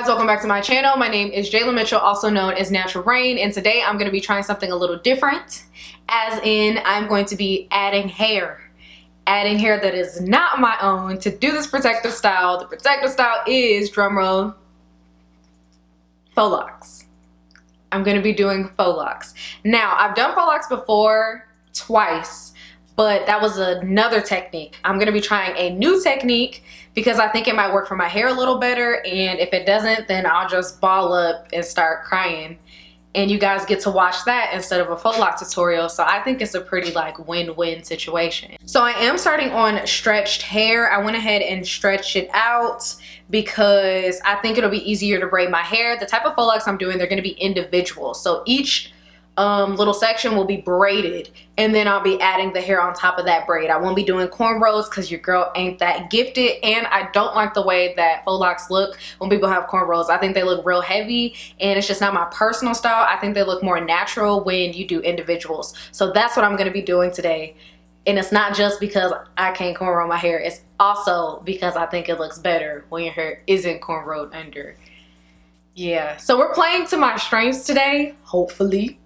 guys, welcome back to my channel. My name is Jayla Mitchell, also known as NaturalReign, and today I'm going to be trying something a little different, as in I'm going to be adding hair that is not my own to do this protective style. The protective style is, drumroll, faux locks. I'm going to be doing faux locks. Now, I've done faux locks before, twice, but that was another technique. I'm going to be trying a new technique because I think it might work for my hair a little better, and if it doesn't, then I'll just ball up and start crying, and you guys get to watch that instead of a faux lock tutorial. So I think it's a pretty like win-win situation. So I am starting on stretched hair. I went ahead and stretched it out because I think it'll be easier to braid my hair. The type of faux locks I'm doing, they're going to be individual, so each little section will be braided, and then I'll be adding the hair on top of that braid. I won't be doing cornrows because your girl ain't that gifted, and I don't like the way that faux locks look when people have cornrows. I think they look real heavy, and it's just not my personal style. I think they look more natural when you do individuals. So that's what I'm going to be doing today, and it's not just because I can't cornrow my hair. It's also because I think it looks better when your hair isn't cornrowed under. Yeah, so we're playing to my strengths today, hopefully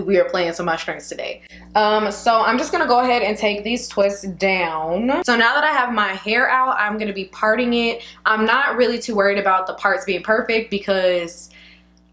we are playing to my strengths today. So I'm just gonna go ahead and take these twists down. So now that I have my hair out, I'm gonna be parting it. I'm not really too worried about the parts being perfect because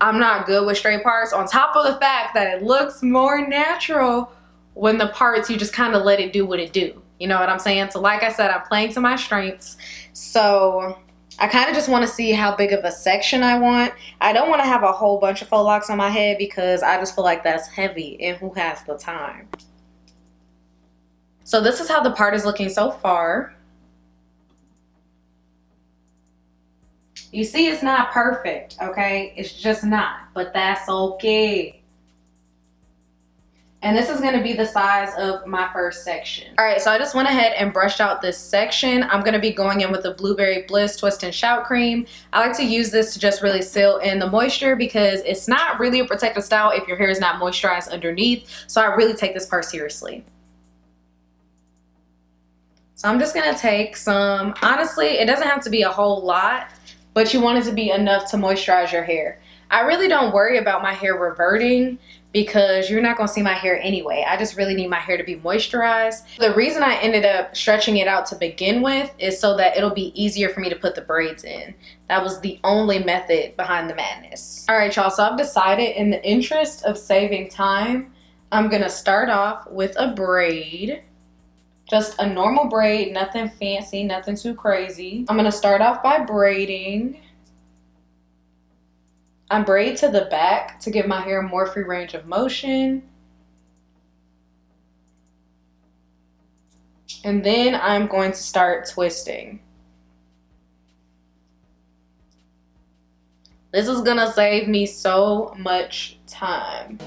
I'm not good with straight parts, on top of the fact that it looks more natural when the parts, you just kind of let it do what it do. You know what I'm saying? So like I said, I'm playing to my strengths. So I kind of just want to see how big of a section I want. I don't want to have a whole bunch of faux locks on my head because I just feel like that's heavy, and who has the time? So this is how the part is looking so far. You see, it's not perfect, okay? It's just not, but that's okay. And this is going to be the size of my first section. All right, so I just went ahead and brushed out this section. I'm going to be going in with the Blueberry Bliss Twist and Shout Cream. I like to use this to just really seal in the moisture because it's not really a protective style if your hair is not moisturized underneath. So I really take this part seriously. So I'm just going to take some, honestly, it doesn't have to be a whole lot, but you want it to be enough to moisturize your hair. I really don't worry about my hair reverting because you're not going to see my hair anyway. I just really need my hair to be moisturized. The reason I ended up stretching it out to begin with is so that it'll be easier for me to put the braids in. That was the only method behind the madness. All right, y'all, so I've decided, in the interest of saving time, I'm going to start off with a braid. Just a normal braid, nothing fancy, nothing too crazy. I'm going to start off by braiding. I braid to the back to give my hair more free range of motion. And then I'm going to start twisting. This is gonna save me so much time.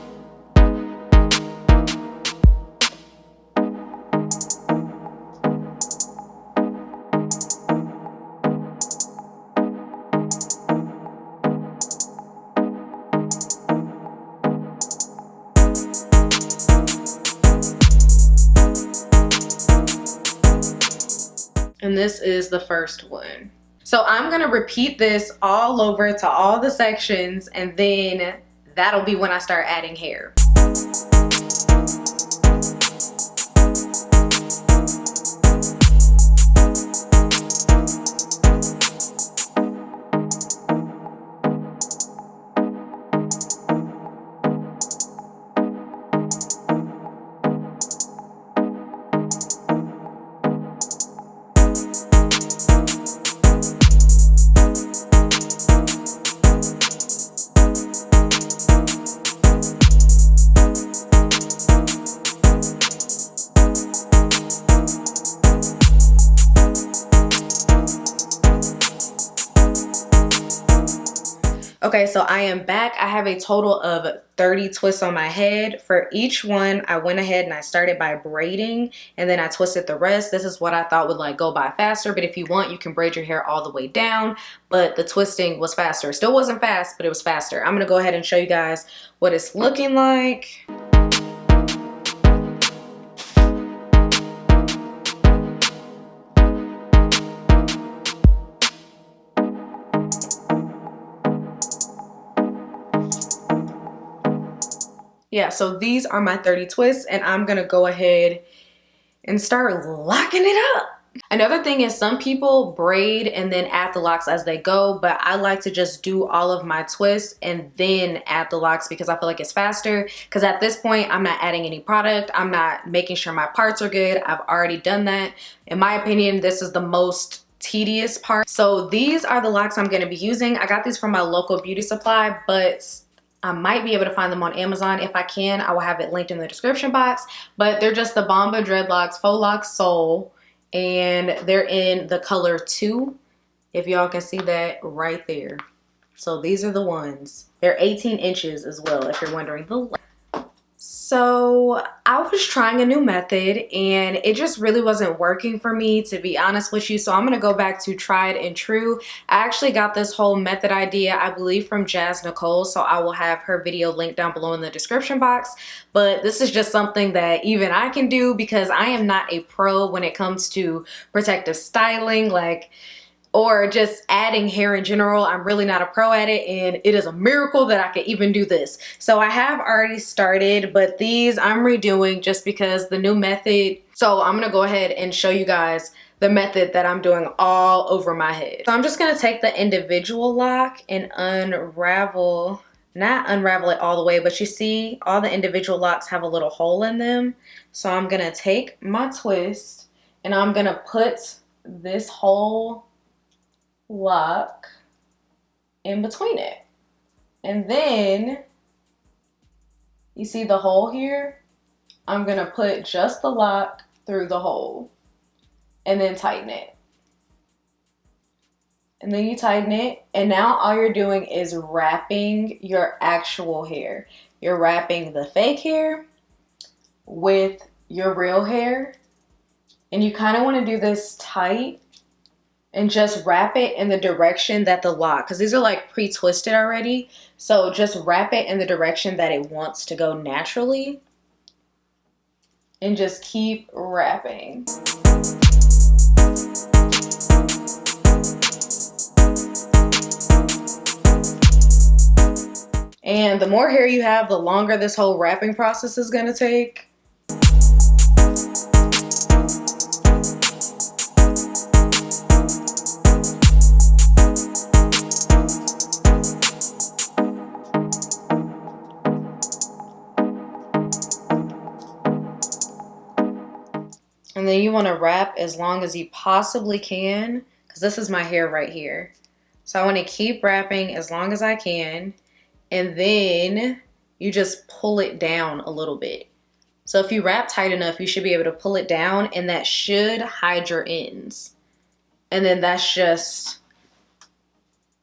And this is the first one. So I'm gonna repeat this all over to all the sections, and then that'll be when I start adding hair. Okay, so I am back. I have a total of 30 twists on my head. For each one, I went ahead and I started by braiding, and then I twisted the rest. This is what I thought would like go by faster, but if you want, you can braid your hair all the way down, but the twisting was faster. It still wasn't fast, but it was faster. I'm gonna go ahead and show you guys what it's looking like. Yeah, so these are my 30 twists, and I'm gonna go ahead and start locking it up. Another thing is some people braid and then add the locks as they go, but I like to just do all of my twists and then add the locks because I feel like it's faster. Because at this point, I'm not adding any product. I'm not making sure my parts are good. I've already done that. In my opinion, this is the most tedious part. So these are the locks I'm going to be using. I got these from my local beauty supply, but I might be able to find them on Amazon. If I can, I will have it linked in the description box. But they're just the Bomba Dreadlocks Faux Locs Soul, and they're in the color 2, if y'all can see that right there. So these are the ones. They're 18 inches as well, if you're wondering the length. So I was trying a new method and it just really wasn't working for me, to be honest with you. So I'm gonna go back to tried and true. I actually got this whole method idea, I believe, from Jazz Nicole. So I will have her video linked down below in the description box. But this is just something that even I can do because I am not a pro when it comes to protective styling, or just adding hair in general. I'm really not a pro at it, and it is a miracle that I could even do this. So I have already started, but these I'm redoing just because the new method. So I'm gonna go ahead and show you guys the method that I'm doing all over my head. So I'm just gonna take the individual lock and unravel, not unravel it all the way, but you see all the individual locks have a little hole in them. So I'm gonna take my twist and I'm gonna put this whole lock in between it, and then you see the hole here. I'm gonna put just the lock through the hole and then tighten it, and then you tighten it, and now all you're doing is wrapping your actual hair. You're wrapping the fake hair with your real hair, and you kind of want to do this tight and just wrap it in the direction that the lock, because these are like pre-twisted already, so just wrap it in the direction that it wants to go naturally and just keep wrapping. And the more hair you have, the longer this whole wrapping process is going to take. And then you want to wrap as long as you possibly can, because this is my hair right here. So I want to keep wrapping as long as I can, and then you just pull it down a little bit. So if you wrap tight enough, you should be able to pull it down, and that should hide your ends. And then that's just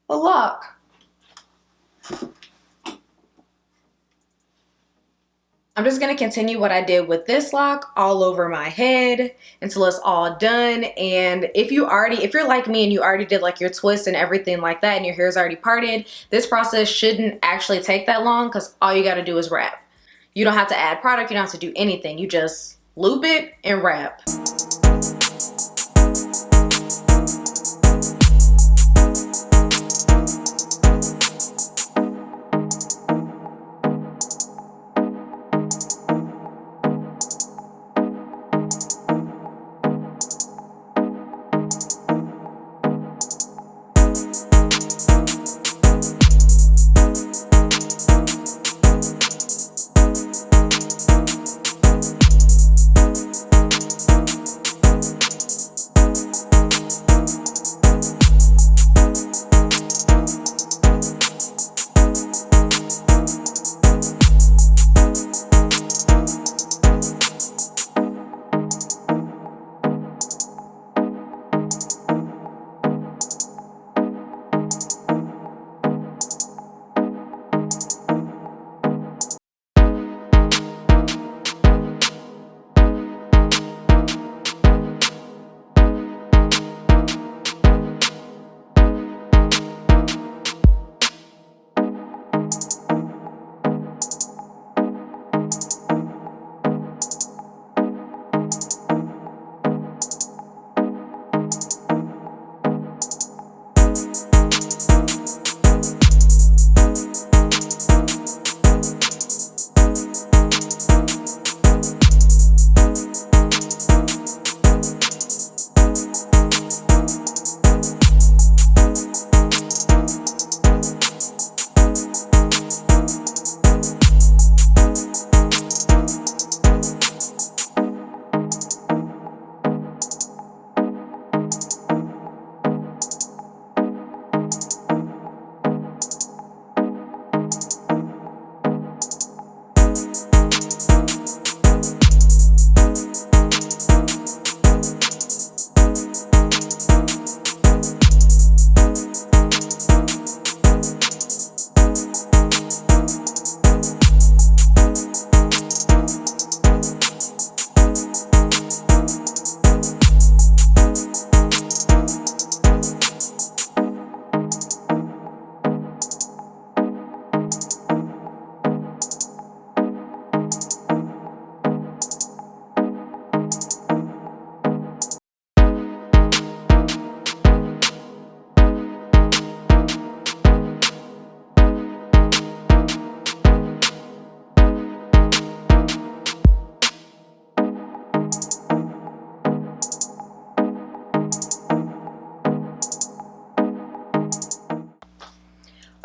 a lock. I'm just gonna continue what I did with this lock all over my head until it's all done. And if you're like me and you already did like your twist and everything like that and your hair's already parted, this process shouldn't actually take that long because all you gotta do is wrap. You don't have to add product, you don't have to do anything. You just loop it and wrap.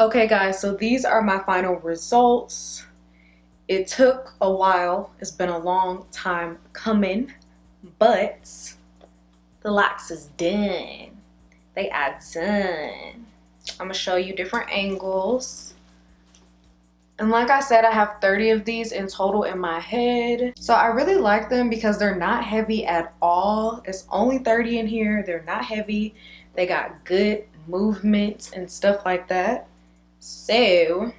Okay guys, so these are my final results. It took a while. It's been a long time coming, but the locks is done. They are done. I'm gonna show you different angles. And like I said, I have 30 of these in total in my head. So I really like them because they're not heavy at all. It's only 30 in here. They're not heavy. They got good movement and stuff like that. So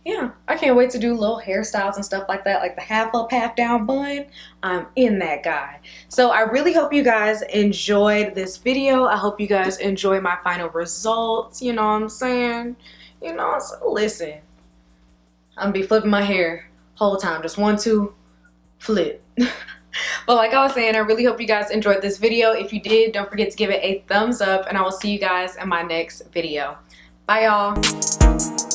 yeah, I can't wait to do little hairstyles and stuff like that, like the half up, half down bun. I'm in that guy. So I really hope you guys enjoyed this video. I hope you guys enjoy my final results. You know what I'm saying? You know, so listen, I'm gonna be flipping my hair whole time. Just 1, 2, flip. But like I was saying, I really hope you guys enjoyed this video. If you did, don't forget to give it a thumbs up, and I will see you guys in my next video. Bye y'all.